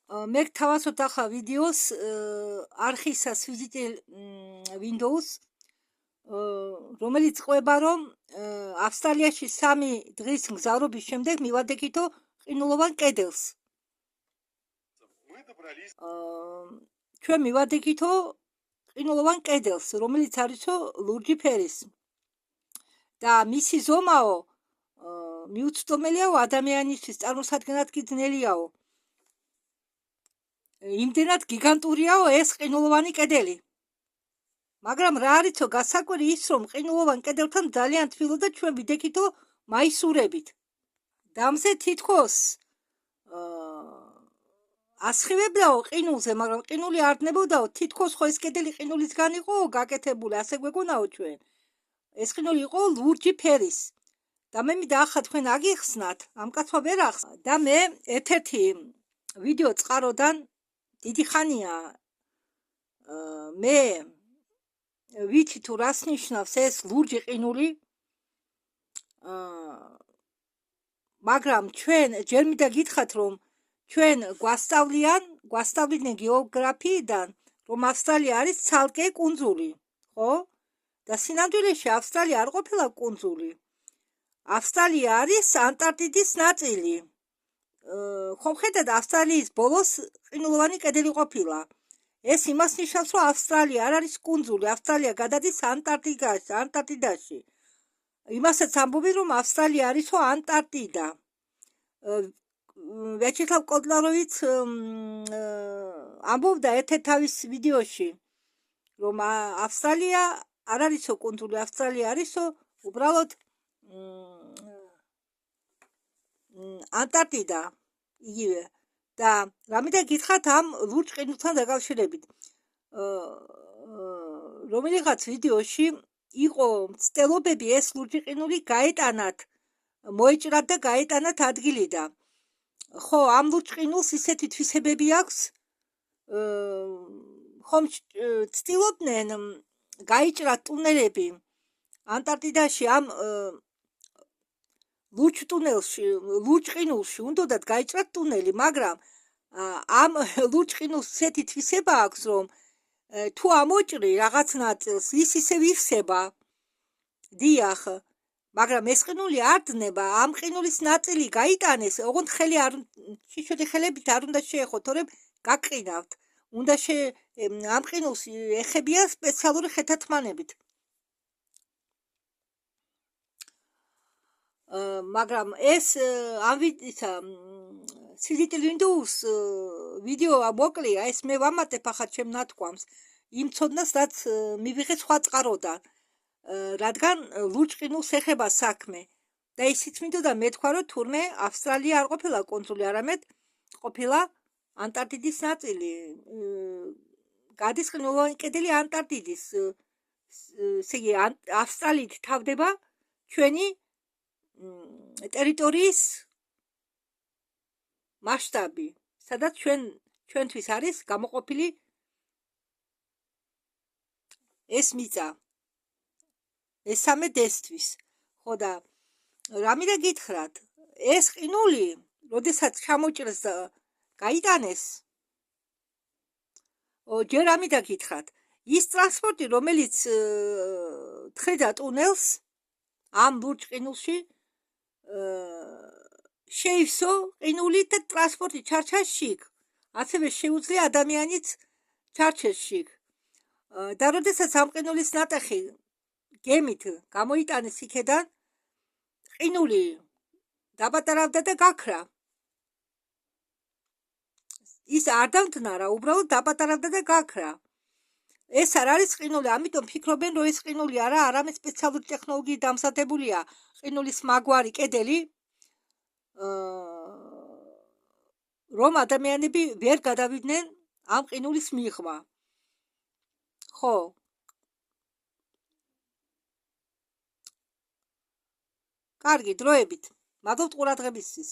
მე გთავაზობთ ახლა ვიდეოს არხისას ვიზიტელ Windows, რომელიც ყვება, რომ ავსტრალიაში 3 დღის მგზავრობის შემდეგ მივადგეთო ყინულოვან კედელს. ჩვენ მივადგეთო ყინულოვან კედელს, რომელიც არისო ლურჯი ფერის და მისი ზომაო მიუწვდომელიაო ადამიანისთვის, წარმოსადგენად კი ძნელიაო. იმდენად გიგანტურიაო ეს ყინულოვანი კედელი. მაგრამ რა არისო გასაკვირი ის, რომ ყინულოვან კედელთან ძალიან თბილო და ჩვენ ვიდექითო მაისურებით. დამზე თითქოს ასხივებდაო ყინულზე, მაგრამ ყინული არ დებოდაო, თითქოს ხო ეს კედელი ყინულისგან იყო გაკეთებული, ასე გვეგონაო ჩვენ. ეს ყინული იყო ლურჯი ფერის. და მე მინდა ახლა თქვენ აგიხსნათ, ამ კაცმა ვერ ახსნა და მე ერთ-ერთი ვიდეო წყაროდან დიდი ხანია მე ვიცი თუ რას ნიშნავს ეს ლურჯი ყინული, მაგრამ ჩვენ ჯერ მინდა გითხრათ, რომ ჩვენ გვასწავლიდნენ გეოგრაფიიდან, რომ ავსტრალია არის ცალკე კუნძული, ხო? და სინამდვილეში ავსტრალია არ ყოფილა კუნძული. ავსტრალია არის ანტარქტიდის ნაწილი. ხომ ხედავთ, ავსტრალიის ბოლოს ყინულოვანი კედელი ყოფილა. ეს იმას ნიშნავს, რომ ავსტრალია არ არის კუნძული, ავსტრალია გადადის ანტარქტიდაში. იმასაც ამბობენ, რომ ავსტრალია არისო ანტარქტიდა. ვიაჩესლავ კოდლაროვიც ამბობდა ერთ-ერთ თავის ვიდეოში, რომ ავსტრალია არ არისო კუნძული, ავსტრალია არისო უბრალოდ ანტარქტიდა იგივე. და რამე და გითხრათ ამ ლურჯ ყინულთან დაკავშირებით. რომელიღაც ვიდეოში იყო მცდელობები ეს ლურჯი ყინული გაეტანათ, მოეჭრათ და გაეტანათ ადგილიდან. ხო, ამ ლურჯ ყინულს ისეთი თვისებები აქვს, ხომ ცდილობდნენ გაიჭრათ ტუნელები ანტარქტიდაში ამ ლურჯ ყინულში უნდათ გაიჭრათ ტუნელი, მაგრამ ამ ლურჯ ყინულს ისეთი თვისება აქვს, რომ თუ ამოჭრი რაღაც ნაწილს, ის ისევ ივსება. დიახ, მაგრამ ეს ყინული არ დნება, ამ ყინულის ნაწილი გაიტანეს, ოღონდ ხელი არ შიშველი ხელებით არ უნდა შეეხო, თორემ გაკყინავთ. უნდა ამ ყინულს ეხებია სპეციალური ხეთათმანებით. მაგრამ ეს ამ ვიზიტელ Windows ვიდეო მოკლეა, ეს მე ვამატებ ახლა ჩემ ნათქვამს იმ ცოდნას, რაც მივიღე სხვა წყაროდან, რადგან ლურჯ ყინულს ეხება საქმე და ისიც მინდოდა მეთქვა, რომ თურმე ავსტრალია არ ყოფილა კუნძული, არამედ ყოფილა ანტარქტიდის ნაწილი. გადის ყინულოვანი კედელი ანტარქტიდის, ესე იგი ავსტრალიით თავდება ჩვენი ტერიტორიის მასშტაბი, სადაც ჩვენთვის არის გამოყოფილი ეს მიწა, ეს 13-თვის. ხო და რა მინდა გითხრათ, ეს ყინული, როდესაც ჩამოჭრეს და გაიტანეს, ჯერ რა მინდა გითხრათ, ის ტრანსპორტი, რომელიც თხედა ტუნელს ამ ლურჯ ყინულში, შეივსო ყინული და ტრანსპორტი ჩარჩას შიგ, ასევე შეუძლია ადამიანიც ჩარჩეს შიგ. და როდესაც ამ ყინულის ნატეხი გემით გამოიტანეს იქედან, ყინული დაბატარავდა და გაქრა. ის არ დამტნარა, უბრალოდ დაბატარავდა და გაქრა. ეს არ არის ყინული, ამიტომ ფიქრობენ, რომ ეს ყინული არამედ სპეციალური ტექნოლოგიით დამზადებულია ყინულის მაგვარი კედელი, რომ ადამიანები ვერ გადავიდნენ ამ ყინულის მიღმა. ხო. კარგი დროებით. მადლობთ ყურადღებისთვის.